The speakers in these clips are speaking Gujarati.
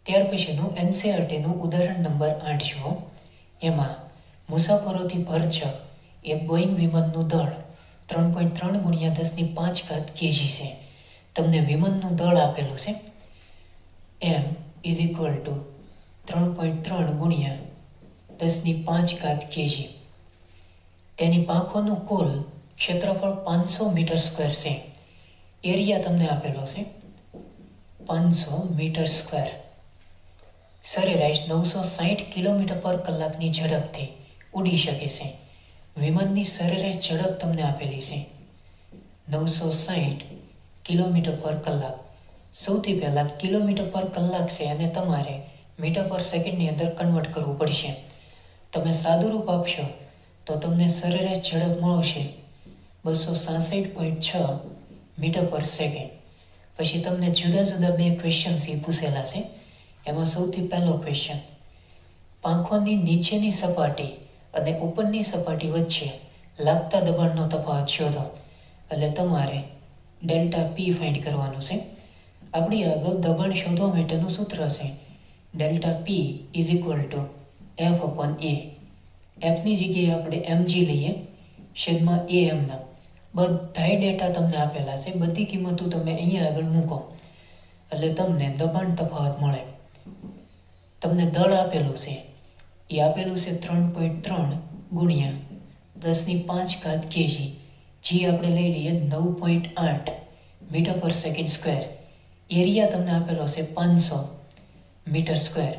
ત્યાર પછીનું એનસીઆરટીનું ઉદાહરણ નંબર 8 જુઓ. એમાં મુસાફરોથી ભરચક એક બોઈંગ વિમાનનું દળ 3.3 ગુણ્યા 10⁵ કેજી છે. તમને વિમાનનું દળ આપેલું છે m ઇઝ ઇક્વલ ટુ 3.3 ગુણ્યા 10⁵ કેજી. તેની પાંખોનું કુલ ક્ષેત્રફળ 500 મીટર સ્ક્વેર છે. એરિયા તમને આપેલો છે 500 મીટર સ્ક્વેર. સરેરાશ 960 કિલોમીટર પર કલાકની ઝડપથી ઉડી શકે છે. વિમાનની સરેરાશ ઝડપ તમને આપેલી છે 960 કિલોમીટર પર કલાક. સૌથી પહેલાં કિલોમીટર પર કલાક છે અને તમારે મીટર પર સેકન્ડની અંદર કન્વર્ટ કરવું પડશે. તમે સાદુરૂપ આપશો તો તમને સરેરાશ ઝડપ મળશે 266.6 મીટર પર સેકન્ડ. પછી તમને જુદા જુદા બે ક્વેશ્ચન્સ પૂછેલા છે. એમાં સૌથી પહેલો ક્વેશ્ચન, પાંખોની નીચેની સપાટી અને ઉપરની સપાટી વચ્ચે લાગતા દબાણનો તફાવત શોધો. એટલે તમારે ડેલ્ટા પી ફાઇન્ડ કરવાનું છે. આપણી આગળ દબાણ શોધવા માટેનું સૂત્ર છે delta p is equal to f upon a. એફની જગ્યાએ આપણે mg લઈએ, છેદમાં એ એમના. બધાય ડેટા તમને આપેલા છે, બધી કિંમતો તમે અહીંયા આગળ મૂકો એટલે તમને દબાણ તફાવત મળે. તમને દળ આપેલું છે, એ આપેલું છે 3.3 ગુણ્યા 10⁵ કેજી. જે આપણે લઈ લઈએ 9.8 metre per second square. Area તમને આપેલો છે 500 મીટર સ્ક્વેર.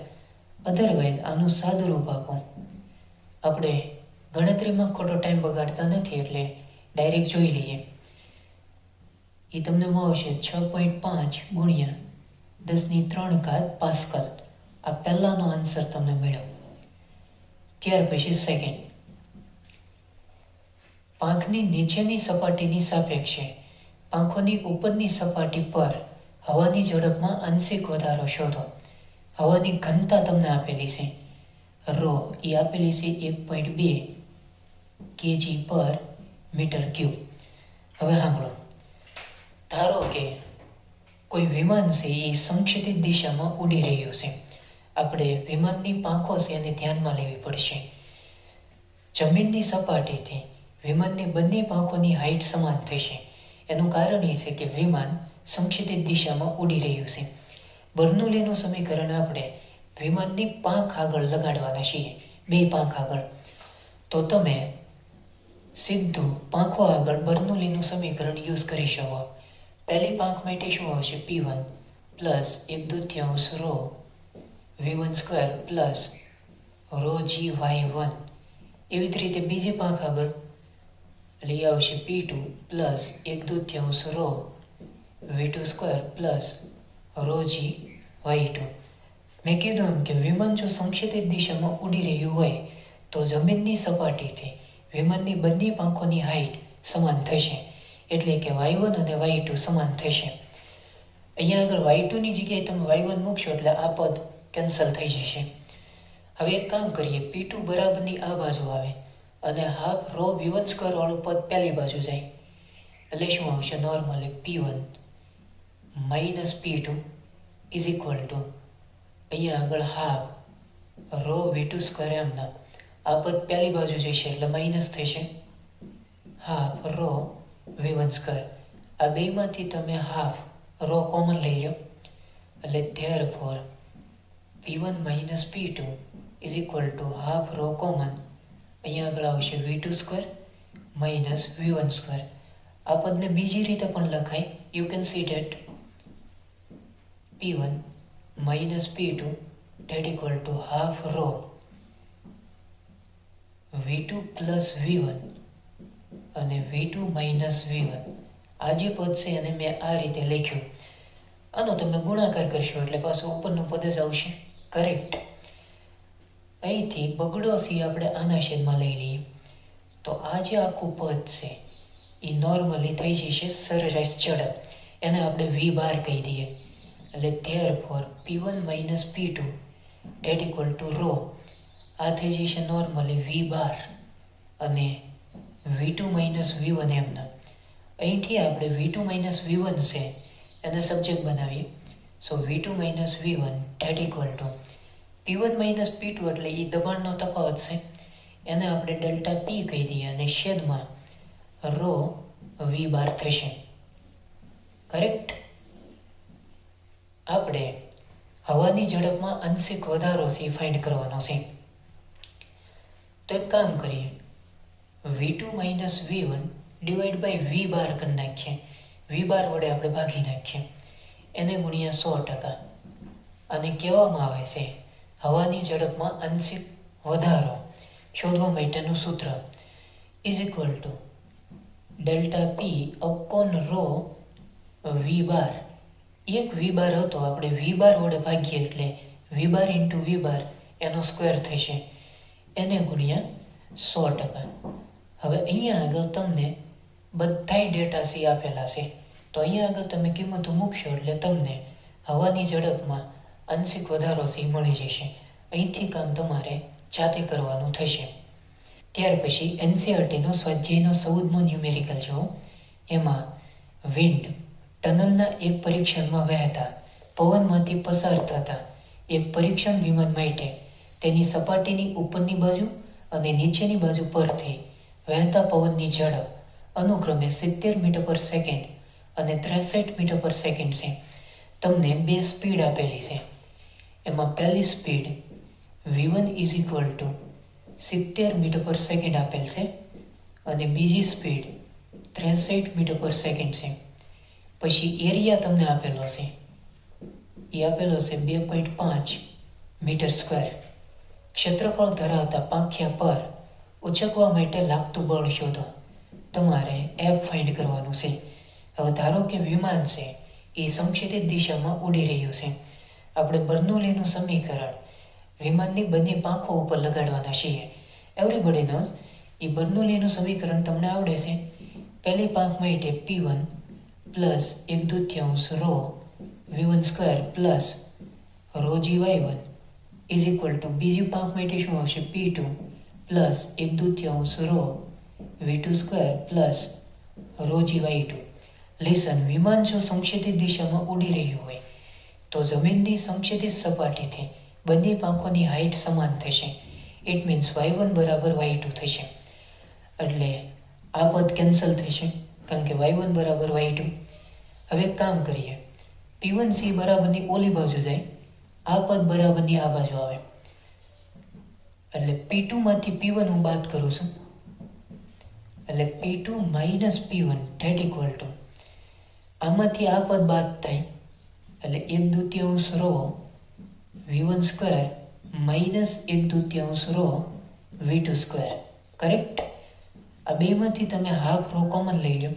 અધરવાઇઝ આનું સાદું રૂપ આપો. આપણે ગણતરીમાં ખોટો ટાઈમ બગાડતા નથી એટલે ડાયરેક્ટ જોઈ લઈએ. એ તમને મળશે 6.5 ગુણ્યા 10⁵ પાસ્કલ. આ પહેલાનો આન્સર તમને મળ્યો. ત્યાર પછી સેકન્ડ, પાંખની નીચેની સપાટીની સાપેક્ષે પાંખોની ઉપરની સપાટી પર હવાની ઝડપમાં આંશિક વધારો શોધો. હવાની ઘનતા તમને આપેલી છે રો, એ આપેલી છે 1.2 કેજી પર મીટર ક્યુબ. હવે સાંભળો, ધારો કે કોઈ વિમાન છે એ સંક્ષિતિજ દિશામાં ઉડી રહ્યું છે. આપણે વિમાનની પાંખો છે એને ધ્યાનમાં લેવી પડશે. જમીનની સપાટીથી વિમાનની બંને પાંખોની હાઈટ સમાન થશે. એનું કારણ એ છે કે વિમાન સંક્ષિતિજ દિશામાં ઉડી રહ્યું છે. બર્નોલીનું સમીકરણ આપણે વિમાનની પાંખ આગળ લગાડવાના છીએ, બે પાંખ આગળ. તો તમે સીધું પાંખો આગળ બર્નોલીનું સમીકરણ યુઝ કરી શકો. પહેલી પાંખ માટે શું આવશે? P1 plus 1/2 row V1 square plus rho GY1. એવી જ રીતે બીજી પાંખ આગળ લઈ આવશે P2 plus 1/2 rho V2 square plus rho GY2. મેં કીધું એમ કે વિમાન જો સંક્ષિતિજ દિશામાં ઉડી રહ્યું હોય તો જમીનની સપાટીથી વિમાનની બંને પાંખોની હાઈટ સમાન થશે. એટલે કે y1 અને y2 સમાન થશે. અહીંયા આગળ y2ની જગ્યાએ તમે y1 મૂકશો એટલે આ પદ કેન્સલ થઈ જશે. હવે એક કામ કરીએ, P2 બરાબરની આ બાજુ આવે અને હાફ રો V1 સ્ક્વેર વાળું પદ પહેલી બાજુ જાય એટલે શું આવશે? Normally P1 minus P2 is equal two અહીંયા આગળ હાફ રો V2 સ્ક્વેર એમના. આ પદ પહેલી બાજુ જશે એટલે માઇનસ થશે હાફ રો V1 સ્ક્વેર. આ બેમાંથી તમે હાફ રો કોમન લઈ લો એટલે therefore P1 minus P2 is equal to half rho common. અહીંયા આગળ આવશે V2 square minus V1 square. આ પદને બીજી રીતે પણ લખાય. You can see that P1 minus P2 that equal to half rho V2 plus V1 અને V2 માઇનસ V1. આ જે પદ છે એને મેં આ રીતે લખ્યું. આનો તમે ગુણાકાર કરશો એટલે પાછું ઉપરનું પદ જ આવશે. કરેક્ટ. અહીંથી બગડો સી આપણે આના છેદમાં લઈ લઈએ તો આ જે આખું પદ છે એ નોર્મલી થઈ જશે સરેરાશ ઝડપ. એને આપણે V બાર કહી દઈએ એટલે therefore P1 minus P2 that equal to rho. આ થઈ જશે નોર્મલી V બાર અને V2 માઇનસ V1 એમના. અહીંથી આપણે V2 માઇનસ V1 છે એને સબ્જેક્ટ બનાવીએ સો V2 minus V1 date equal two P1 minus P2 એટલે એ દબાણનો તફાવત છે, એને આપણે ડેલ્ટા P કહી દઈએ અને છેદમાં રો V બાર થશે. કરેક્ટ. આપણે હવાની ઝડપમાં આંશિક વધારો છે ફાઇન્ડ કરવાનો છે. તો એક કામ કરીએ, V2 minus V1 divide by V બાર કરી નાખીએ. V બાર વડે આપણે ભાગી નાખીએ, એને ગુણ્યા 100%. અને કહેવામાં આવે છે હવાની ઝડપમાં આંશિક વધારો શોધવા માટેનું સૂત્ર is equal to delta p upon rho v bar. એક વી બાર હતો, આપણે વી બાર વડે ભાગીએ એટલે વી બાર ઇન્ટુ વી બાર એનો સ્ક્વેર થશે, એને ગુણ્યા 100%. હવે અહીંયા આગળ તમને બધાય ડેટા સી આપેલા છે, તો અહીંયા આગળ તમે કિંમતો મૂકશો એટલે તમને હવાની ઝડપમાં આંશિક વધારો સી મળી જશે. અહીંથી કામ તમારે જાતે કરવાનું થશે. ત્યાર પછી એનસીઆરટીનો સ્વાધ્યાયનો 14મો ન્યુમેરિકલ જો. એમાં વિન્ડ ટનલના એક પરીક્ષણમાં વહેતા પવનમાંથી પસાર થતા એક પરીક્ષણ વિમાન માટે તેની સપાટીની ઉપરની બાજુ અને નીચેની બાજુ પરથી વહેતા પવનની ઝડપ અનુક્રમે 70 મીટર પર સેકન્ડ અને 63 મીટર પર સેકન્ડ છે. તમને બે સ્પીડ આપેલી છે. એમાં પહેલી speed V1 is equal to 70 metre per second આપેલ છે અને બીજી સ્પીડ 63 મીટર પર સેકન્ડ છે. પછી એરિયા તમને આપેલો છે, એ આપેલો છે 2.5 મીટર સ્ક્વેર. ક્ષેત્રફળ ધરાવતા પાંખિયા પર ઉચકવા માટે લાગતું બળ શોધો. તમારે F ફાઇન્ડ કરવાનું છે. હવે ધારો કે વિમાન છે એ સંક્ષિપ્ત દિશામાં ઉડી રહ્યું છે. આપણે બર્નોલીનું સમીકરણ વિમાનની બંને પાંખો ઉપર લગાડવાના છીએ. એવરીબડી નોઝ એ બર્નોલીનું સમીકરણ તમને આવડે છે. પહેલી પાંખ માટે P1 plus 1/2 row V1 square plus rho GY1 is equal to બીજી પાંખ માટે શું આવશે P2 plus 1/2 rho V2 square plus rho GY2. Listen, વિમાન જો સંક્ષિપ્ત દિશામાં ઉડી રહ્યું હોય તો જમીનની સંક્ષિપ્ત સપાટીથી બંને પાંખોની હાઇટ સમાન થશે. ઇટ મીન્સ y1 બરાબર y2 થશે. એટલે આ પદ કેન્સલ થશે કારણ કે y1 બરાબર y2. હવે એક કામ કરીએ, P1C બરાબરની ઓલી બાજુ જાય, આ પદ બરાબરની આ બાજુ આવે. એટલે P2 માંથી P1 હું બાદ કરું છું, એટલે P2 minus P1 that equal two આમાંથી આ પદ બાદ થાય એટલે 1/2 row V1 square minus 1/2 rho V2 square. Correct. આ બેમાંથી તમે હાફ રો કોમન લઈ લો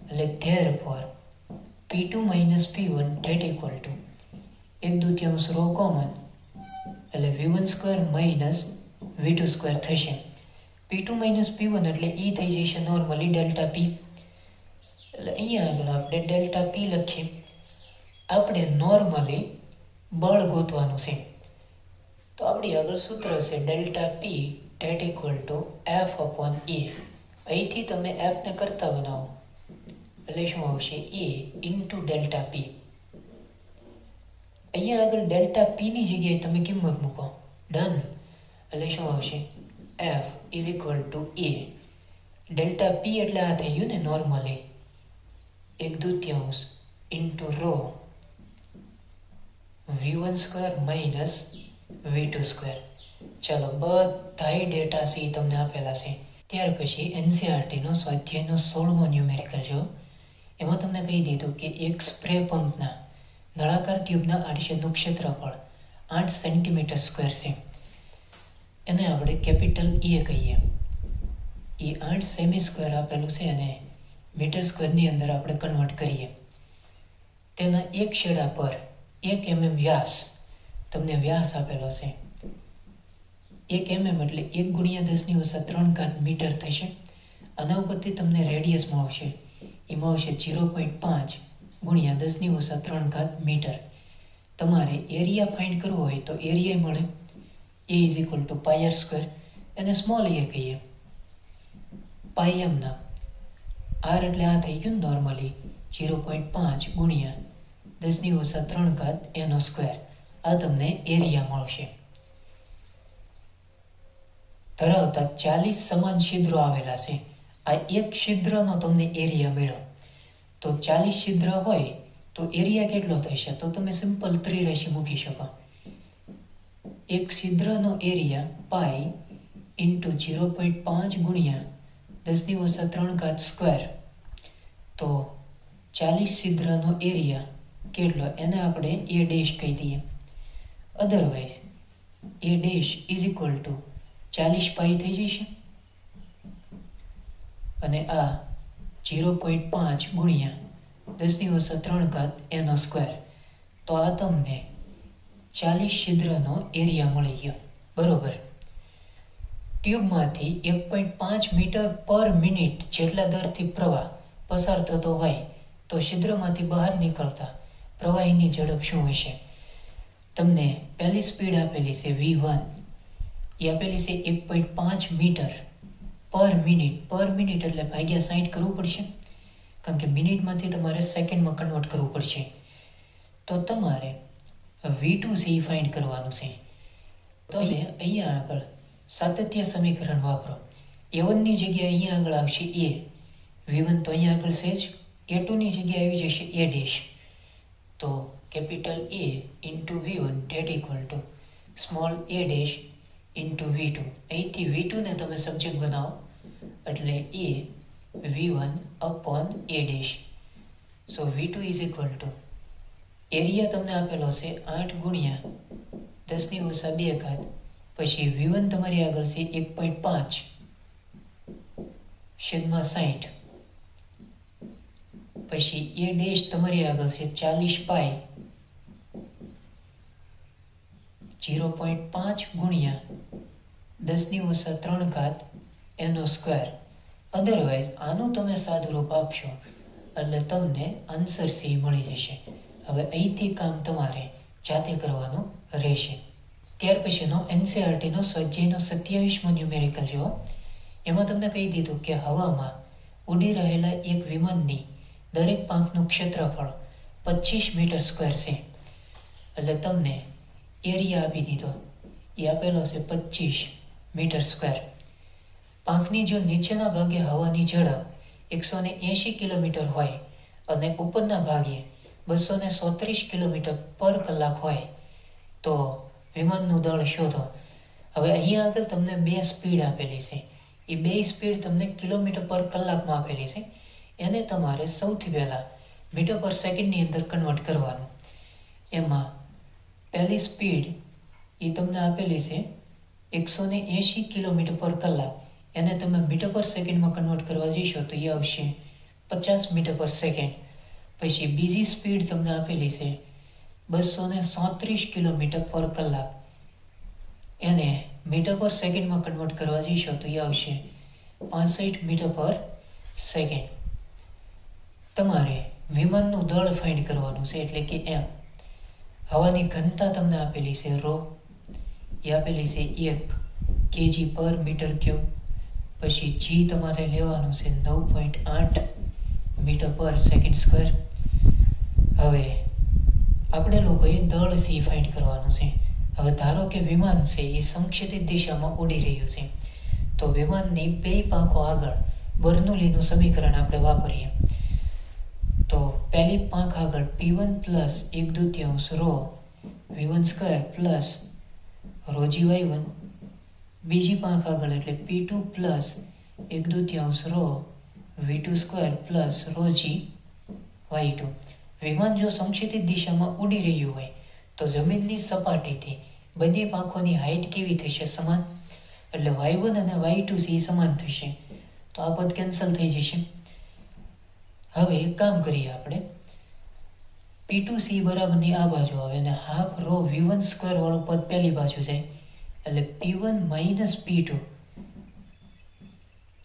એટલે therefore P2 minus P1 that equal to 1/2 rho common એટલે V1 square minus V2 square થશે. P2 માઇનસ P1 એટલે એ થઈ જશે નોર્મલી ડેલ્ટા P. એટલે અહીંયા આગળ આપણે ડેલ્ટા P લખીએ. આપણે નોર્મલી બળ ગોતવાનું છે, તો આપણી આગળ સૂત્ર છે delta P that equal two F upon A. અહીંથી તમે F ને કરતા બનાવો એટલે શું આવશે A ઇન્ટુ ડેલ્ટા P. અહીંયા આગળ ડેલ્ટા P ની જગ્યાએ તમે કિંમત મૂકો. ડન. એટલે શું આવશે F is equal to A. Delta P એટલે આ થઈ ગયું ને normally 1/2 into rho V1 square minus V2 square. ચાલો, બધાય ડેટા સી તમને આપેલા છે. ત્યાર પછી એનસીઆરટીનો સ્વાધ્યાયનો 16મો ન્યુમેરિકલ જો. એમાં તમને કહી દીધું કે એક સ્પ્રે પંપના નળાકાર ટ્યુબના આડછેદનું ક્ષેત્રફળ 8 સેન્ટીમીટર સ્ક્વેર છે. એને આપણે કેપિટલ E કહીએ. એ 8 સેમી સ્ક્વેર આપેલું છે અને મીટર સ્ક્વેરની અંદર આપણે કન્વર્ટ કરીએ. તેના એક છેડા પર 1 mm વ્યાસ, તમને વ્યાસ આપેલો છે 1 mm એટલે 1 × 10⁻³ મીટર થશે. આના ઉપરથી તમને રેડિયસ મળશે, એમાં આવશે 0.5 × 10⁻³ મીટર. તમારે એરિયા ફાઇન્ડ કરવો હોય તો એરિયા મળે A is equal two πr², એને સ્મોલ a કહીએ. πm ના r એટલે આ થઈ ગયું નોર્મલી 0.5 × 10⁻³ એનો સ્ક્વેર. આ તમને એરિયા મળશે. ધરાવતા 40 સમાન છિદ્રો આવેલા છે. આ એક છિદ્રનો તમને એરિયા મળ્યો. તો 40 છિદ્ર હોય તો એરિયા કેટલો થશે? તો તમે સિમ્પલ ત્રિરાશિ મૂકી શકો. એક છિદ્રનો એરિયા પાઈ ઇન્ટુ 0.5 ગુણ્યા 10⁻³ સ્ક્વેર. તો 40 છિદ્રનો એરિયા કેટલો? એને આપણે એ ડેશ કહી દઈએ. Otherwise A dash is equal two 40 પાઈ થઈ જશે અને આ 0.5 ગુણ્યા 10⁻³ એનો સ્ક્વેર. તો આ તમને 40 છિદ્રનો એરિયા મળી ગયો. બરોબર. ટ્યુબમાંથી 1.5 મીટર પર મિનિટ જેટલા દરથી પ્રવાહ પસાર થતો હોય તો છિદ્રમાંથી બહાર નીકળતા પ્રવાહીની ઝડપ શું હશે? તમને પહેલી સ્પીડ આપેલી છે v1, એ આપેલી છે 1.5 મીટર પર મિનિટ. પર મિનિટ એટલે ભાગ્યા 60 કરવું પડશે, કારણ કે મિનિટમાંથી તમારે સેકન્ડમાં કન્વર્ટ કરવું પડશે. તો તમારે v2 છે એ ફાઇન્ડ કરવાનું છે. તમે અહીંયા આગળ સાતત્ય સમીકરણ વાપરો. a1 ની જગ્યાએ અહીંયા આગળ આવશે a, v1 તો અહીંયા આગળ છે જ, a2 ની જગ્યાએ આવી જશે a ડેશ. તો capital A into v1 date equal two small a dash into v2. અહીંથી v2 ને તમે સબ્જેક્ટ બનાવો એટલે a v1 upon a dash. So v2 is equal two area તમને આપેલો છે 8 ગુણ્યા 10⁻², પછી v1 તમારી આગળ છે 1.5 છેદમાં 60, પછી એ ડેશ તમારી આગળ છે 40 પાઈ 0.5 ગુણ્યા 10⁻³ એનો સ્ક્વેર. અધરવાઇઝ આનું તમે સાદું રૂપ આપશો એટલે તમને આન્સર સી મળી જશે. હવે અહીંથી કામ તમારે જાતે કરવાનું રહેશે. ત્યાર પછીનો એનસીઆરટીનો સ્વાધ્યાયનો 27મો ન્યુમેરિકલ જુઓ. એમાં તમને કહી દીધું કે હવામાં ઉડી રહેલા એક વિમાનની દરેક પાંખનું ક્ષેત્રફળ 25 મીટર સ્ક્વેર છે. એટલે તમને એરિયા આપી દીધો, એ આપેલો છે 25 મીટર સ્ક્વેર. પાંખની જો નીચેના ભાગે હવાની ઝડપ 180 કિલોમીટર હોય અને ઉપરના ભાગે 237 કિલોમીટર પર કલાક હોય તો વિમાનનું દળ શોધો. હવે અહીંયા આગળ તમને બે સ્પીડ આપેલી છે. એ બે સ્પીડ તમને કિલોમીટર પર કલાકમાં આપેલી છે. એને તમારે સૌથી પહેલાં મીટર પર સેકન્ડની અંદર કન્વર્ટ કરવાનું. એમાં પહેલી સ્પીડ એ તમને આપેલી છે 180 કિલોમીટર પર કલાક. એને તમે મીટર પર સેકન્ડમાં કન્વર્ટ કરવા જઈશો તો એ આવશે 50 મીટર પર સેકન્ડ. પછી બીજી સ્પીડ તમને આપેલી છે 237 કિલોમીટર પર કલાક. એને મીટર પર સેકન્ડમાં કન્વર્ટ કરવા જઈશો તો એ આવશે 65 મીટર પર સેકન્ડ. તમારે વિમાનનું દળ ફાઇન્ડ કરવાનું છે, એટલે કે એમ. હવાની ઘનતા તમને આપેલી છે ρ, એ આપેલી છે 1 kg પર મીટર ક્યુબ. પછી જી તમારે લેવાનું છે 9.8 મીટર પર સેકન્ડ સ્ક્વેર. હવે આપણે લોકોએ દળ સી ફાઇન્ડ કરવાનું છે. હવે ધારો કે વિમાન છે એ સમક્ષિતિજ દિશામાં ઉડી રહ્યું છે, તો વિમાનની બે પાંખો આગળ બર્નોલીનું સમીકરણ આપણે વાપરીએ. તો પહેલી પાંખ આગળ P1 plus 1/2 ρ v1 square plus ρg y1. બીજી પાંખ આગળ એટલે P2 plus 1/2 ρ v2 square plus ρg y2. વિમાન જો સમક્ષિતિજ દિશામાં ઉડી રહ્યું હોય તો જમીનની સપાટીથી બંને પાંખોની હાઇટ કેવી થશે? સમાન. એટલે y1 અને y2 છે એ સમાન થશે. તો આ પદ કેન્સલ થઈ જશે. હવે એક કામ કરીએ આપણે, P2C બરાબરની આ બાજુ આવે અને હાફ ρ v1 સ્ક્વેર વાળું પદ પહેલી બાજુ જાય, એટલે P1 માઇનસ P2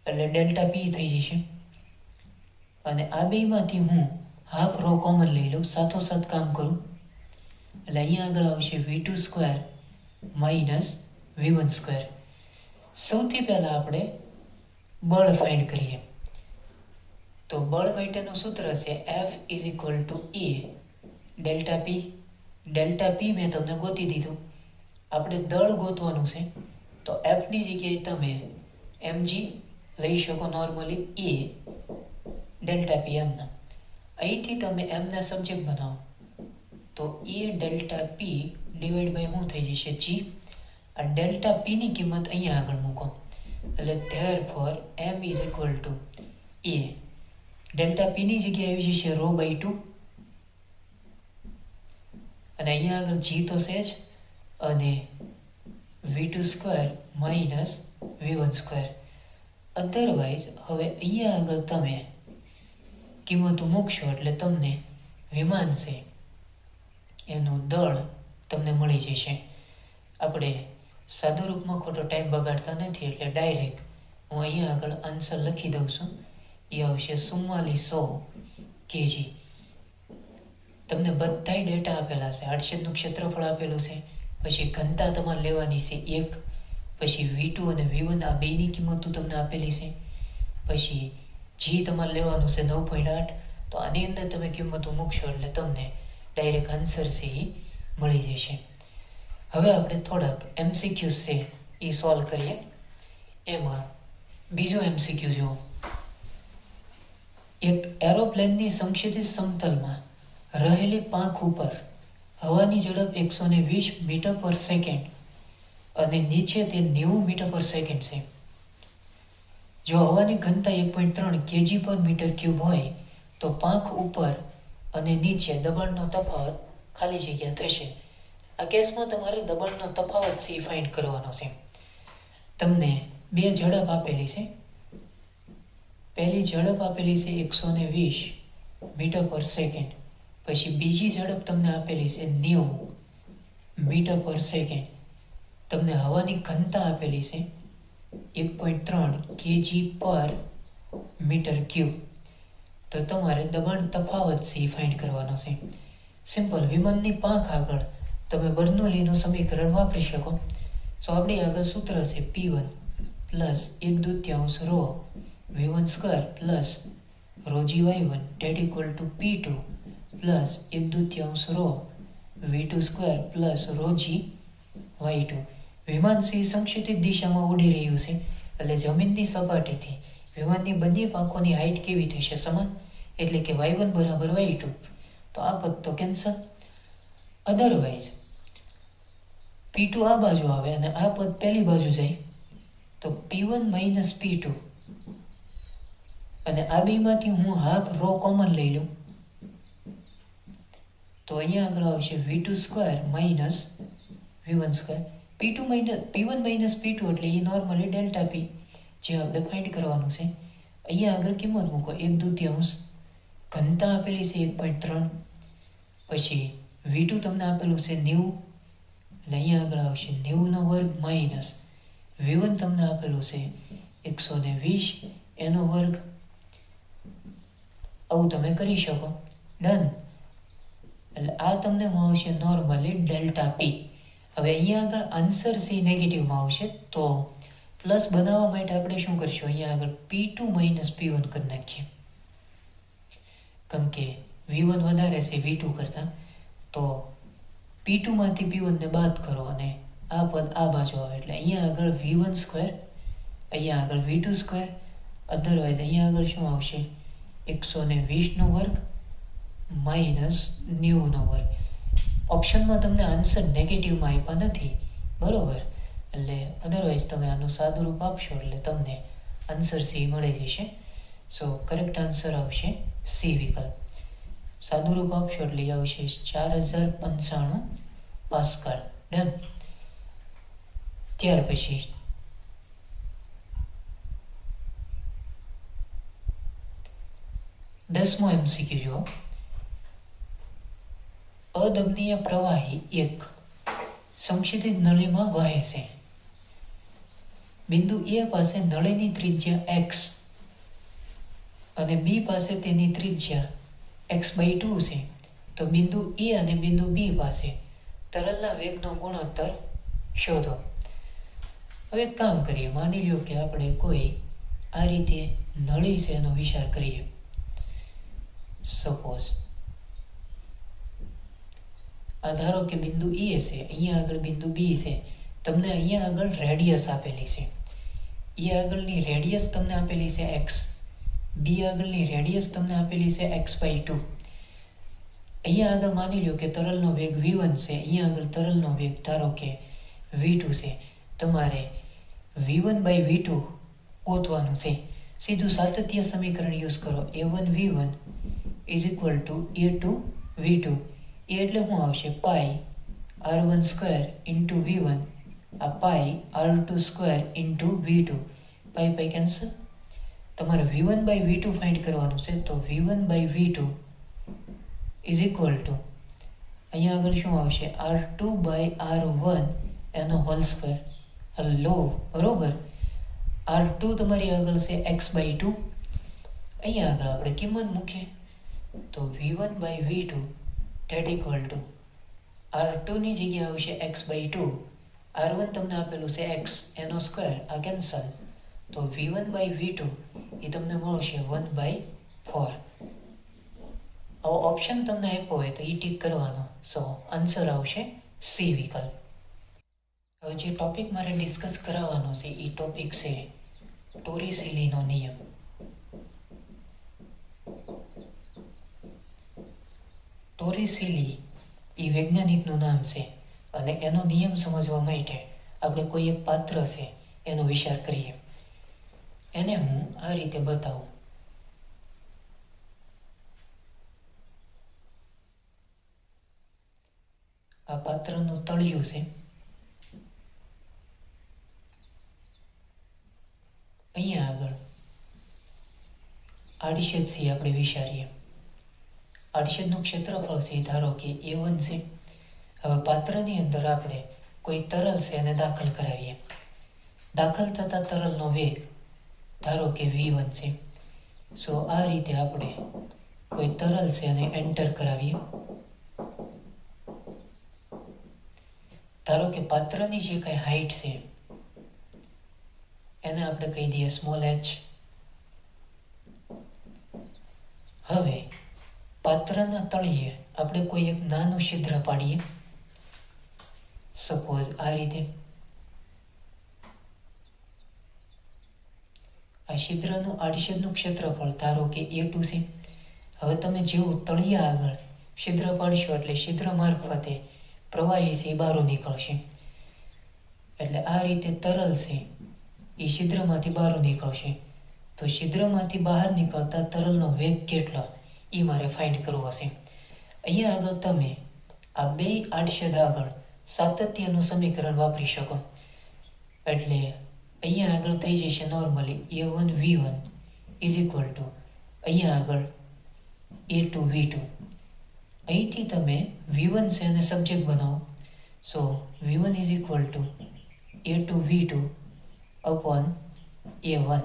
એટલે ડેલ્ટા P થઈ જશે. અને આ બેમાંથી હું હાફ ρ કોમન લઈ લઉં, સાથોસાથ કામ કરું એટલે અહીંયા આગળ આવશે v2 square minus v1 square. સૌથી પહેલા આપણે બળ ફાઇન્ડ કરીએ. તો બળ માટેનું સૂત્ર છે F is equal two E delta પી મેં તમને ગોતી દીધું. આપણે દળ ગોતવાનું છે, તો એફની જગ્યાએ તમે mg લઈ શકો નોર્મલી એ ડેલ્ટા પી એમના. અહીંથી તમે એમના સબ્જેક્ટ બનાવો તો એ ડેલ્ટા પી ડિવાઈડ બાય શું થઈ જશે? જી. આ ડેલ્ટા પીની કિંમત અહીંયા આગળ મૂકો એટલે therefore m is equal to a. Delta પીની જગ્યાએ આવી જશે રો બાય 2 અને અહીંયા આગળ જી તો છે જ, અને v2 square minus v1 square. Otherwise હવે અહીંયા આગળ તમે કિંમતો મૂકશો એટલે તમને વિમાન છે એનું દળ તમને મળી જશે. આપણે સાદુ રૂપમાં ખોટો ટાઈમ બગાડતા નથી એટલે ડાયરેક્ટ હું અહીંયા આગળ આન્સર લખી દઉં છું. એ આવશે 4400 kg. તમને બધાય ડેટા આપેલા છે. આડછેદનું ક્ષેત્રફળ આપેલું છે, પછી ઘનતા તમારે લેવાની છે 1, પછી v2 અને v1 આ બેની કિંમતો તમને આપેલી છે, પછી જી તમારે લેવાનું છે 9.8. તો આની અંદર તમે કિંમતો મૂકશો એટલે તમને ડાયરેક્ટ આન્સર છે એ મળી જશે. હવે આપણે થોડાક MCQs છે એ સોલ્વ કરીએ. એમાં બીજો MCQ જુઓ. એક એરોપ્લેનની સંક્ષિતિજ સમતલમાં રહેલી પાંખ ઉપર હવાની ઝડપ 120 મીટર પર સેકન્ડ અને નીચે તે 90 મીટર પર સેકન્ડ છે. જો હવાની ઘનતા 1.3 kg પર મીટર ક્યુબ હોય તો પાંખ ઉપર અને નીચે દબાણનો તફાવત ખાલી જગ્યા થશે. આ કેસમાં તમારે દબાણનો તફાવત છે ફાઇન્ડ કરવાનો છે. તમને બે ઝડપ આપેલી છે. પહેલી ઝડપ આપેલી છે 120 મીટર પર સેકન્ડ, પછી બીજી ઝડપ તમને આપેલી છે 90 મીટર પર સેકન્ડ. તમને હવાની ઘનતા આપેલી છે 1.3 kg પર મીટર ક્યુબ. તો તમારે દબાણ તફાવત છે ફાઇન્ડ કરવાનો છે. સિમ્પલ. વિમાનની પાંખ આગળ તમે બર્નોલીનું સમીકરણ વાપરી શકો. તો આપણી આગળ સૂત્ર છે P1 plus 1/2 row v1 square plus rho gy1 that equal to P2 plus 1/2 rho v2 square plus rho gy2. વિમાન સંક્ષિતિજ દિશામાં ઉડી રહ્યું છે એટલે જમીનની સપાટીથી વિમાનની બંને પાંખોની હાઇટ કેવી થશે? સમાન. એટલે કે y1 બરાબર y2. તો આ પદ તો કેન્સલ. અધરવાઇઝ P2 આ બાજુ આવે અને આ પદ પહેલી બાજુ જાય તો P1 માઇનસ P2, અને આ બેમાંથી હું હાફ રો કોમન લઈ લઉં તો અહીંયા આગળ આવશે v2 square minus v1 square. P1 minus P2 એટલે એ નોર્મલી ડેલ્ટા પી જે આપણે ફાઇન્ડ કરવાનું છે. અહીંયા આગળ કિંમત મૂકો 1/2. ઘનતા આપેલી છે 1.3, પછી v2 તમને આપેલું છે 90 એટલે અહીંયા આગળ આવશે 90 નો વર્ગ માઇનસ v1 તમને આપેલું છે 120 એનો વર્ગ. આવું તમે કરી શકો. ડન. એટલે આ તમને મળશે નોર્મલી ડેલ્ટા પી. હવે અહીંયા આગળ આન્સર છે નેગેટિવમાં આવશે તો પ્લસ બનાવવા માટે આપણે શું કરશું? અહીંયા આગળ P2 માઇનસ P1 કરી નાખીએ, કારણ કે v1 વધારે છે v2 કરતા. તો P2 માંથી P1 ને બાદ કરો અને આ પદ આ બાજુ આવે એટલે અહીંયા આગળ v1 સ્ક્વેર, અહીંયા આગળ v2 સ્ક્વેર. અધરવાઇઝ અહીંયા આગળ શું આવશે? 120 નો વર્ગ માઇનસ 90 નો વર્ગ. ઓપ્શનમાં તમને આન્સર નેગેટિવમાં આપ્યા નથી, બરોબર? એટલે અધરવાઇઝ તમે આનું સાદું રૂપ આપશો એટલે તમને આન્સર સી મળી જશે. સો કરેક્ટ આન્સર આવશે સી વિકલ્પ. સાદું રૂપ આપશો એટલે આવશે 4095 પાસ્કલ. ડન. ત્યાર પછી 10મો MCQ જુઓ. અદબનીય પ્રવાહી એક સંક્ષિતિજ નળીમાં વહે છે. બિંદુ A પાસે નળીની ત્રિજ્યા x અને B પાસે તેની ત્રિજ્યા x/2 છે. તો બિંદુ A અને બિંદુ B પાસે તરલના વેગનો ગુણોત્તર શોધો. હવે એક કામ કરીએ. માની લ્યો કે આપણે કોઈ આ રીતે નળી છે એનો વિચાર કરીએ. સપોઝ આ ધારો કે બિંદુ એ છે, અહીંયા આગળ બિંદુ બી છે, તમને અહીંયા આગળ રેડિયસ આપેલી છે. એ આગળની રેડિયસ તમને આપેલી છે એક્સ, બી આગળની રેડિયસ તમને આપેલી છે x/2. અહીંયા આગળ માની લો કે તરલનો વેગ v1 છે, અહીંયા આગળ તરલનો વેગ ધારો કે v2 છે. તમારે v1/v2 ગોતવાનું છે. સીધું સાતત્ય સમીકરણ યુઝ કરો. a1v1 is equal two a2v2. એ એટલે શું આવશે? પાઈ r1² ઇન્ટુ v1, આ પાઈ r2² ઇન્ટુ v2. પાઈ કેન્સલ. તમારે v1/v2 ફાઇન્ડ કરવાનું છે. તો v1/v2 ઇઝ ઇક્વલ ટુ અહીંયા આગળ શું આવશે? r2/r1 એનો હોલ સ્ક્વેર. હલો, બરોબર. r2 તમારી આગળ છે x/2. અહીંયા આગળ આપણે કિંમત મૂકીએ તો v1/v2 that equal two r2 ની જગ્યાએ આવશે x/2. r1 તમને આપેલું છે x, એનો સ્ક્વેર, આ કેન્સલ. તો v1/v2 એ તમને મળશે 1/4. આવો ઓપ્શન તમને આપ્યો હોય તો એ ટીક કરવાનો. સો આન્સર આવશે સી વિકલ્પ. હવે જે ટોપિક મારે ડિસ્કસ કરાવવાનો છે એ ટોપિક છે ટોરિસેલીનો નિયમ. ટોરિસેલી એ વૈજ્ઞાનિકનું નામ છે અને એનો નિયમ સમજવા માટે આપણે કોઈ એક પાત્ર છે એનો વિચાર કરીએ. એને હું આ રીતે બતાવું. આ પાત્રનું તળિયું છે. અહીંયા આગળ આડછેદથી આપણે વિચારીએ. આડછેદનું ક્ષેત્રફળ છે ધારો કે a1 છે. હવે પાત્રની અંદર આપણે કોઈ તરલ છે એને દાખલ કરાવીએ. દાખલ થતા તરલનો વેગ ધારો કે v1 છે. સો આ રીતે આપણે કોઈ તરલ છે એને એન્ટર કરાવીએ. ધારો કે પાત્રની જે કઈ હાઈટ છે એને આપણે કહી દઈએ સ્મોલ h. હવે પાત્રના તળિયે આપણે કોઈ એક નાનું છિદ્ર પાડીએ. સપોઝ આ રીતે. આ છિદ્રનું આડછેદનું ક્ષેત્રફળ ધારો કે a2 છે. હવે તમે જેવું તળિયા આગળ છિદ્ર પાડશો એટલે છિદ્ર મારફતે પ્રવાહી છે એ બહાર નીકળશે. એટલે આ રીતે તરલ છે એ છિદ્રમાંથી બહાર નીકળશે. તો છિદ્રમાંથી બહાર નીકળતા તરલનો વેગ કેટલો એ મારે ફાઇન્ડ કરવો હશે. અહીંયા આગળ તમે આ બે આડછેદ આગળ સાતત્યનું સમીકરણ વાપરી શકો. એટલે અહીંયા આગળ થઈ જશે normally a1v1 is equal two અહીંયા આગળ a2v2. અહીંથી તમે v1 છે અને સબ્જેક્ટ બનાવો. સો v1 is equal two a2v2 upon a1.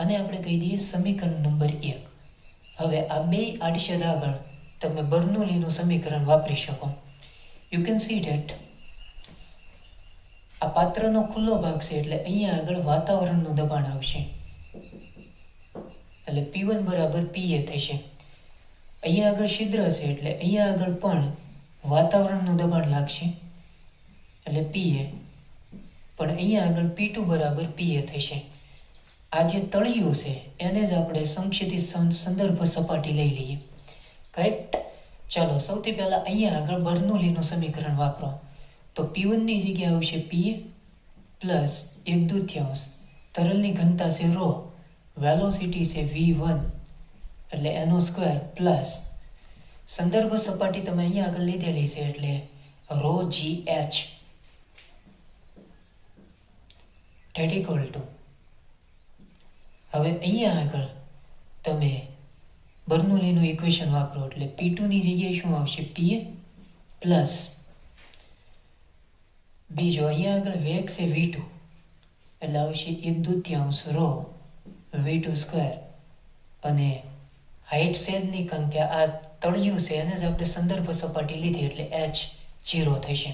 અને આપણે કહી દઈએ સમીકરણ નંબર 1. હવે આ બે આડછેદ આગળ તમે બર્નોલીનું સમીકરણ વાપરી શકો. યુ કેન સી ધેટ આ પાત્રનો ખુલ્લો ભાગ છે એટલે અહીંયા આગળ વાતાવરણનું દબાણ આવશે. એટલે P1 બરાબર PA થશે. અહીંયા આગળ છિદ્ર છે એટલે અહીંયા આગળ પણ વાતાવરણનું દબાણ લાગશે એટલે PA. પણ અહીંયા આગળ P2 બરાબર PA થશે. આ જે તળિયું છે એને જ આપણે સંક્ષિપ્ત સંદર્ભ સપાટી લઈ લઈએ. કરેક્ટ. ચાલો સૌથી પહેલા અહીંયા આગળ બર્નોલીનું સમીકરણ વાપરો. તો P1 ની જગ્યાએ આવશે PA પ્લસ 1/2 તરલની ઘનતા છે ρ, વેલોસિટી છે v1 એટલે એનો સ્ક્વેર પ્લસ સંદર્ભ સપાટી તમે અહીંયા આગળ લીધેલી છે એટલે ρgh ધેટ ઇક્વલ ટુ. હવે અહીંયા આગળ તમે બર્નોલીનું ઇક્વેશન વાપરો એટલે P2 ની જગ્યાએ શું આવશે? PA પ્લસ બીજો અહીંયા આગળ વેગ છે v2 એટલે આવશે 1/2 ρ v2 સ્ક્વેર અને હાઈટ સેજની કારણ કે આ તળિયું છે એને જ આપણે સંદર્ભ સપાટી લીધી એટલે h 0 થશે.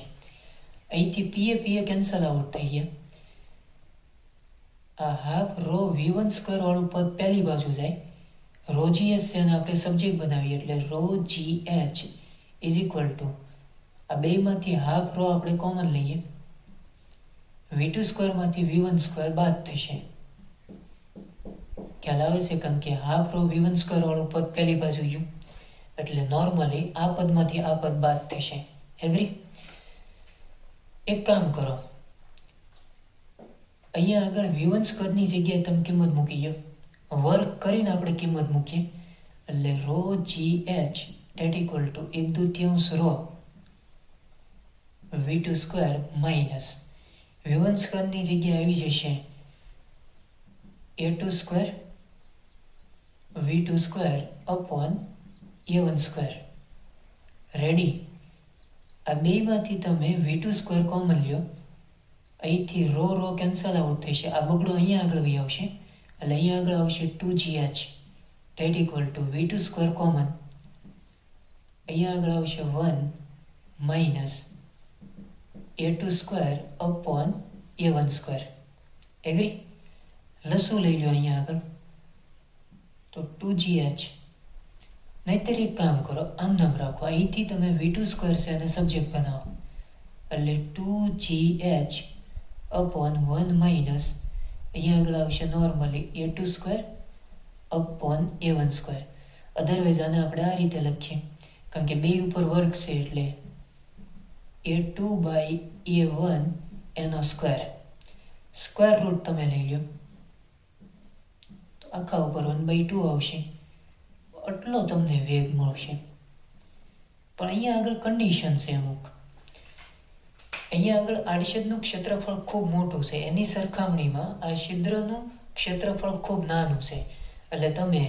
અહીંથી PA કેન્સલ આઉટ થઈ ગયા. આ હાફ ρ v1 સ્ક્વેર વાળું પદ પહેલી બાજુ જાય રો GH છે અને આપણે સબ્જેક્ટ બનાવીએ એટલે rho GH is equal to આ બેમાંથી હાફ રો આપણે કોમન લઈએ, V2 સ્ક્વેરમાંથી V1 સ્ક્વેર બાદ થશે. ખ્યાલ આવે છે? કારણ કે હાફ રો V1 સ્ક્વેર વાળું પદ પહેલી બાજુ ગયું એટલે નોર્મલી આ પદમાંથી આ પદ બાદ થશે. એગ્રી? એક કામ કરો, અહીંયા આગળ V1 સ્ક્વેરની જગ્યાએ તમે કિંમત મૂકી દો, વર્ક કરીને આપણે કિંમત મૂકીએ એટલે rho GH that equal to 1/2 rho V2 square minus V1 સ્ક્વેરની જગ્યાએ આવી જશે A2 square V2 square upon A1 square. Ready? આ બેમાંથી તમે V2 સ્ક્વેર કોમન લ્યો, અહીંથી રો રો કેન્સલ આઉટ થશે, આ બગડો અહીંયા આગળ વહી આવશે એટલે અહીંયા આગળ આવશે 2GH that equal to V2 square common, અહીંયા આગળ આવશે 1 minus A2 square upon A1 square. Agree? લસું લઈ લો અહીંયા આગળ તો 2GH. નહીતર એક કામ કરો, આમ નામ રાખો, અહીંથી તમે V2 સ્ક્વેર છે અને સબ્જેક્ટ બનાવો એટલે 2GH અપોન 1 માઇનસ અહીંયા આગળ આવશે normally A2 square upon A1 square. Otherwise આને આપણે આ રીતે લખીએ કારણ કે બે ઉપર વર્ક છે એટલે A2 બાય A1 એનો સ્ક્વેર. સ્ક્વેર રૂટ તમે લઈ લો તો આખા ઉપર 1/2 આવશે, આટલો તમને વેગ મળશે. પણ અહીંયા આગળ કન્ડિશન છે અમુક. અહીંયા આગળ આડછેદનું ક્ષેત્રફળ ખૂબ મોટું છે, એની સરખામણીમાં આ છિદ્રનું ક્ષેત્રફળ ખૂબ નાનું છે એટલે તમે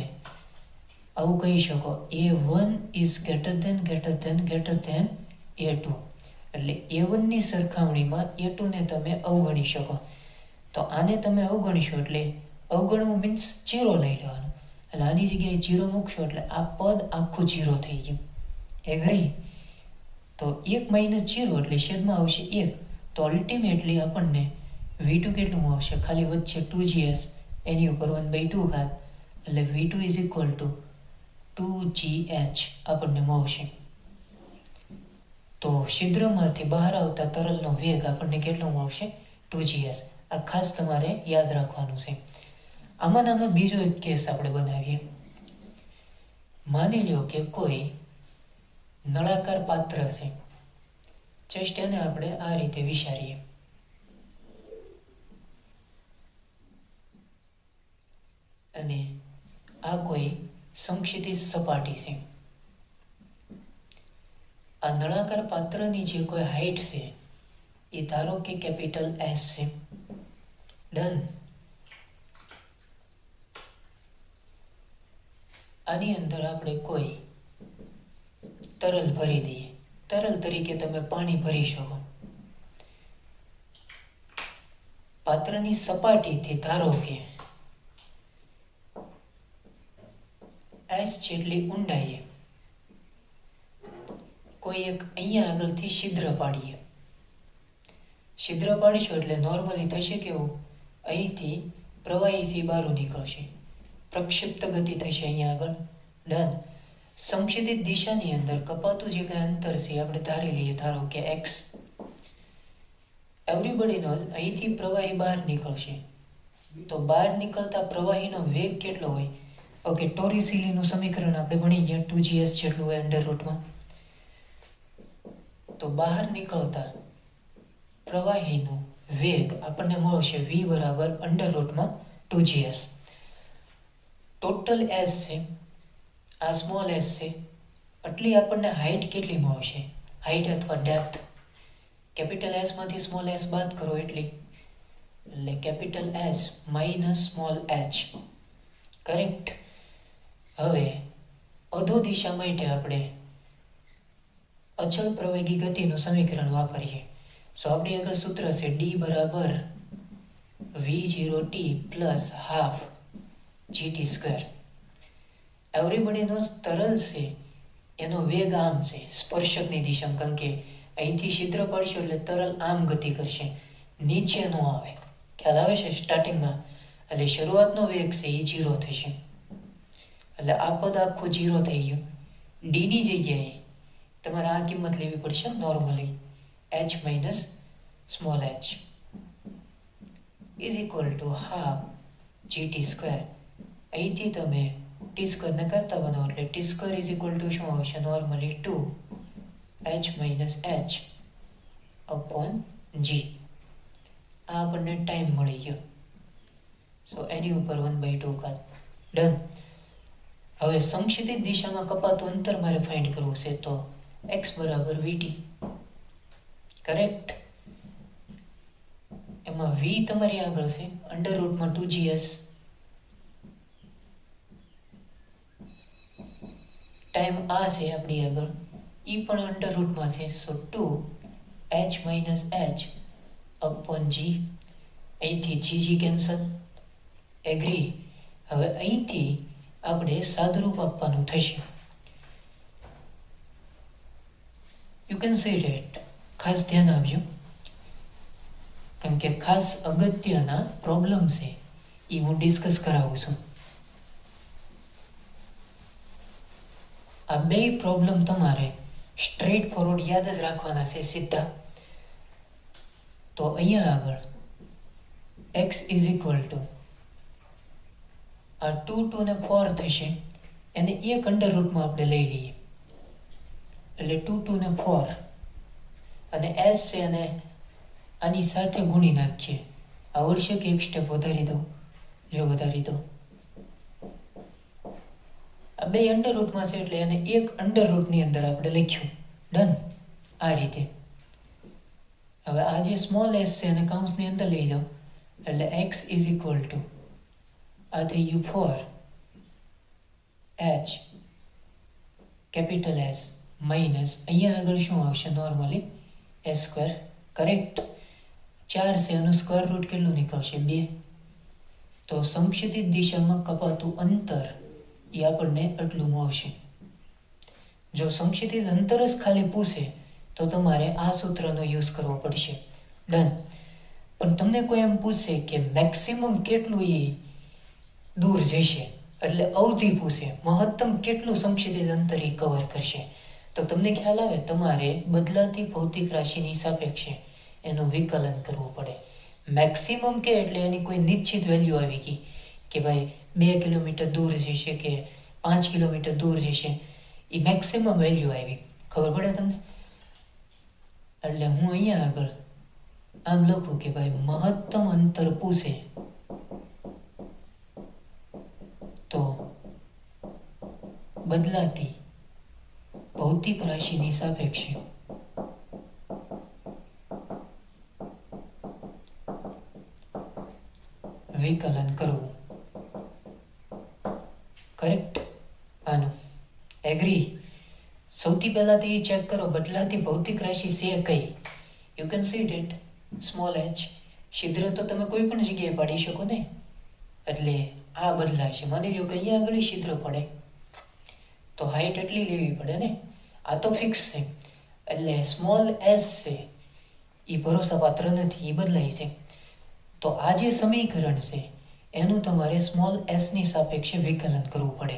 આવું કહી શકો A1 is greater than A2 એટલે A1 ની સરખામણીમાં A2 ને તમે અવગણી શકો. તો આને તમે અવગણશો એટલે અવગણવું મીન્સ 0 લઈ લેવાનું એટલે આની જગ્યાએ 0 મૂકશો એટલે આ પદ આખું 0 થઈ ગયું. એગ્રી? તો 1 માઇનસ 0 એટલે છેદમાં આવશે 1, તો અલ્ટિમેટલી આપણને V2 કેટલું આવશે? ખાલી વચ્ચે 2GS એની ઉપર 1/2 ઘાત એટલે V2 is equal two 2GH આપણને મળશે. તો છિદ્રમાંથી બહાર આવતા તરલનો વેગ આપણને કેટલો મળશે? 2GS. આ ખાસ તમારે યાદ રાખવાનું છે. આમાં બીજો એક કેસ આપણે બનાવીએ. માની લો કે કોઈ નળાકાર પાત્ર છે, જસ્ટ એને આપણે આ રીતે વિચારીએ. અને આ કોઈ સંક્ષિતિજ સપાટી છે. આ નળાકાર પાત્રની જે કોઈ હાઈટ છે એ ધારો કે કેપિટલ S છે. ડન. આની અંદર આપણે કોઈ તરલ ભરી દઈએ. તરલ તરીકે તમે પાણી ભરી શકો. પાત્રની સપાટીથી ધારો કે S જેટલી ઊંડાઈએ કોઈ એક અહીંયા આગળથી છિદ્ર પાડીએ. છિદ્ર પાડીશું એટલે નોર્મલી થશે કેવું, અહીંથી પ્રવાહી બહાર નીકળશે, પ્રક્ષિપ્ત ગતિ થશે અહીંયા આગળ. ડન. સંક્ષિપ્ત દિશાની અંદર કપાતું જે કઈ અંતર છે આપણે ધારી લઈએ, ધારો કે x. એવરીબડી નોઝ અહીંથી પ્રવાહી બહાર નીકળશે, તો બહાર નીકળતા પ્રવાહીનો વેગ કેટલો હોય? ઓકે, ટોરિસિલીનું સમીકરણ આપણે ભણી ગયા, 2GS જેટલું હોય અંડર રૂટમાં. તો બહાર નીકળતા પ્રવાહીનો વેગ આપણને મળશે v બરાબર અંડર રૂટમાં 2GS. ટોટલ S છે, આ સ્મોલ s છે, આટલી આપણને હાઈટ કેટલી મળશે? હાઈટ અથવા ડેપ્થ. કેપિટલ S માંથી સ્મોલ s બાદ કરો એટલે capital S minus small h. Correct. હવે અધો દિશા માટે આપણે અચળ પ્રવેગી ગતિનું સમીકરણ વાપરીએ. સો આપણી આગળ સૂત્ર છે d બરાબર v0t plus half gt square. એવરીબડીનો તરલ છે એનો વેગ આમ છે સ્પર્શકની દિશામાં, કારણ કે અહીંથી છિદ્ર પડશે એટલે તરલ આમ ગતિ કરશે, નીચે નો આવે. ખ્યાલ આવે છે? સ્ટાર્ટિંગમાં એટલે શરૂઆતનો વેગ છે એ 0 થશે એટલે આ પદ આખું 0 થઈ ગયું. ડીની જગ્યાએ તમારે આ કિંમત લેવી પડશે normally, h minus small h is equal to half gt square. અહીંથી તમે ટી સ્ક્વેરને કરતા બનાવો એટલે T square is equal to શું આવશે normally 2h minus h upon g. આ આપણને ટાઈમ મળી ગયો. સો એની ઉપર 1/2 ઘાત. ડન. હવે સંક્ષિતિજ દિશામાં કપાતું અંતર મારે ફાઇન્ડ કરવું છે, તો x બરાબર vt. કરેક્ટ. એમાં v તમારી આગળ છે અંડર રૂટમાં 2gs. ટાઈમ આ છે આપણી આગળ, ઈ પણ અંડર રૂટમાં છે. સો 2h minus h upon g. અહીંથી g કેન્સલ. એગ્રી. હવે અહીંથી આપણે સાદુરૂપ આપવાનું થશે. You can C that. ખાસ ધ્યાન આપજો, કારણ કે ખાસ અગત્યના પ્રોબ્લેમ છે એ હું ડિસ્કસ કરાવું છું. આ બે પ્રોબ્લેમ તમારે સ્ટ્રેટ ફોરવર્ડ યાદ જ રાખવાના છે સીધા. તો અહીંયા આગળ x ઇઝ ઇક્વલ ટુ આ 2 2 ને 4 થશે, એને એક અંડર રૂટમાં આપણે લઈ લઈએ એટલે 2 2 ને 4 અને s છે અને આની સાથે ગુણી નાખીએ. આવડશે કે એક સ્ટેપ વધારી દો? જો વધારી દો. આ બે અંડર રૂટમાં છે એટલે એને એક અંડર રૂટની અંદર આપણે લખ્યું. ડન. આ રીતે. હવે આ જે સ્મોલ s છે એને કૌંસની અંદર લઈ જાઓ એટલે x ઇઝ ઇક્વલ ટુ આ થઈ ગયું 4h કેપિટલ S માઇનસ અહીંયા આગળ શું આવશે નોર્મલી s સ્ક્વેર. કરેક્ટ. 4 છે એનું સ્ક્વેર રૂટ કેટલું નીકળશે 2. તો સંક્ષિતિજ દિશામાં કપાતું અંતર એ આપણને આટલું આવશે. જો સંક્ષિતિજ અંતર જ ખાલી પૂછે તો તમારે આ સૂત્રનો યુઝ કરવો પડશે. ડન. પણ તમને કોઈ એમ પૂછે કે મેક્સિમમ કેટલું એ દૂર જશે, એટલે અવધિ પૂછે મહત્તમ કેટલું સંક્ષિતિજ અંતર એ કવર કરશે, તો તમને ખ્યાલ આવે તમારે બદલાતી ભૌતિક રાશિની સાપેક્ષે એનું વિકલન કરવું પડે. મેક્સિમમ કે એટલે એની કોઈ નિશ્ચિત વેલ્યુ આવી ગઈ કે ભાઈ 2 કિલોમીટર દૂર જશે કે 5 કિલોમીટર દૂર જશે, એ મેક્સિમમ વેલ્યુ આવી. ખબર પડે તમને? એટલે હું અહીંયા આગળ આમ લખું કે ભાઈ મહત્તમ અંતર પૂછે તો બદલાતી ભૌતિક રાશિની સાપેક્ષે વિકલન કરવું. કરેક્ટ. આનું એગ્રી. સૌથી પહેલા તો એ ચેક કરો બદલાતી ભૌતિક રાશિ છે કઈ. You can C it small h. છિદ્ર તો તમે કોઈ પણ જગ્યાએ પાડી શકો ને, એટલે આ બદલાશે. માની લો કે અહીંયા આગળ છિદ્ર પડે તો હાઈટ એટલી લેવી પડે ને, આ તો ફિક્સ છે. એટલે સ્મોલ s છે એ ભરોસાપાત્ર નથી, એ બદલાય છે. તો આ જે સમીકરણ છે એનું તમારે સ્મોલ s ની સાપેક્ષે વિકલન કરવું પડે.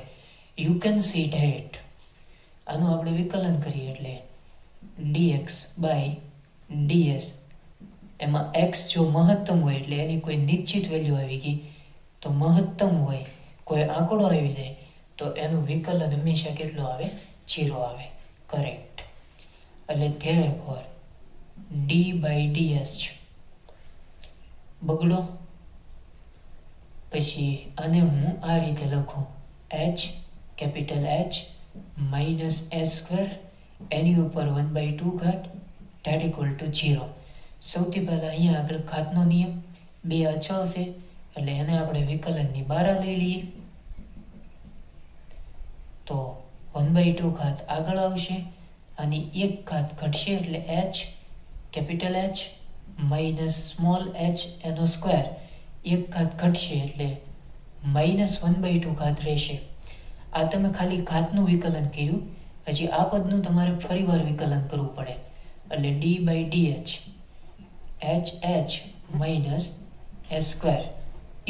You can C that. આનું આપણે વિકલન કરીએ એટલે dx બાય ds. એમાં x જો મહત્તમ હોય એટલે એની કોઈ નિશ્ચિત વેલ્યુ આવી ગઈ, તો મહત્તમ હોય કોઈ આંકડો આવી જાય તો એનું વિકલન હંમેશા કેટલું આવે? 0 આવે. કરેક્ટ. એટલે ધેરફોર d બાય ds બગડો. પછી આને હું આ રીતે લખું h capital H minus s square એની ઉપર 1/2 ઘાત ધેટ ઇક્વલ ટુ 0. સૌથી પહેલા અહીંયા આગળ ઘાતનો નિયમ, બે અચળ છે એટલે એને આપણે વિકલનની બહાર લઈ લઈએ તો 1/2 ઘાત આગળ આવશે, આની એક ઘાત ઘટશે એટલે h capital H minus small h એનો સ્ક્વેર એક ઘાત ઘટશે એટલે માઇનસ 1/2 ઘાત રહેશે. આ તમે ખાલી ઘાતનું વિકલન કર્યું, હજી આ પદનું તમારે ફરીવાર વિકલન કરવું પડે એટલે d by dh h minus s square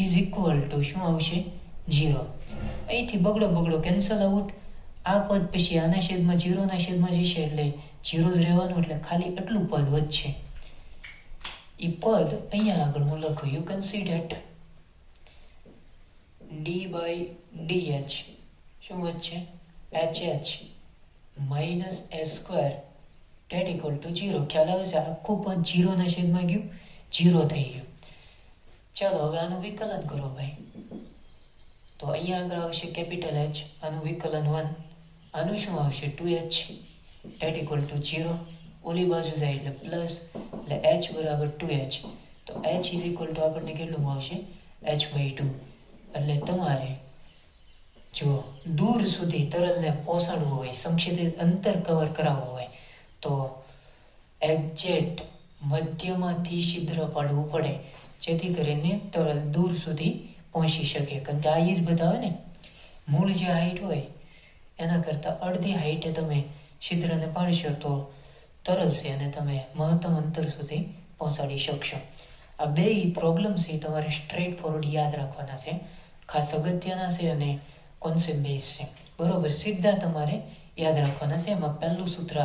is equal to શું આવશે? 0. અહીંથી બગડો કેન્સલ આઉટ. આ પદ પછી આના છેદમાં 0ના છેદમાં જશે એટલે 0 જ રહેવાનું, એટલે ખાલી એટલું પદ વધશે. એ પદ અહીંયા આગળ હું લખું, you can see date d/dh શું વધશે? hh minus s² date equal two 0. ખ્યાલ આવે છે? આખું પદ 0ના છેદમાં ગયું, 0 થઈ ગયું. ચાલો હવે આનું વિકલન કરો ભાઈ. તો અહીંયા આગળ આવશે કેપિટલ H, આનું વિકલન 1. આનું શું આવશે? 2h date equal two 0. ઓલી બાજુ જાય એટલે પ્લસ, એટલે h બરાબર 2h. તો h ઇઝ ઇક્વલ ટુ આપણને કેટલું આવશે? h/2. એટલે તમારે જો દૂર સુધી તરલને પહોંચાડવું હોય, સંક્ષિપ્ત અંતર કવર કરાવવું હોય, તો એક્ઝેક્ટ મધ્યમાંથી છિદ્ર પાડવું પડે, જેથી કરીને તરલ દૂર સુધી પહોંચી શકે. કારણ કે આ જ બતાવે ને, મૂળ જે હાઈટ હોય એના કરતાં અડધી હાઈટે તમે છિદ્રને પાડશો તો તરલ છે અને તમે મહત્તમ અંતર સુધી પહોંચાડી શકશો. આ બે પ્રોબ્લેમ છે તમારે સ્ટ્રેટ ફોરવર્ડ યાદ રાખવાના છે, ખાસ અગત્યના છે અને કોન્સેપ્ટ બેઝ છે. બરોબર, સીધા તમારે યાદ રાખવાના છે. એમાં પહેલું સૂત્ર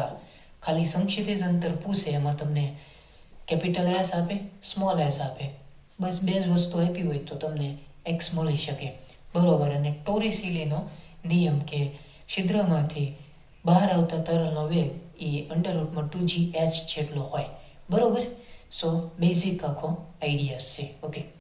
ખાલી સંક્ષિપ્ત અંતર પૂછે, એમાં તમને કેપિટલ S આપે, સ્મોલ s આપે, બસ બે જ વસ્તુ આપી હોય તો તમને x મળી શકે. બરોબર. અને ટોરિસિલીનો નિયમ કે છિદ્રમાંથી બહાર આવતા તરલનો વેગ એ √2gh જેટલો હોય. બરોબર. સો બેઝિક આખો આઈડિયા છે. ઓકે.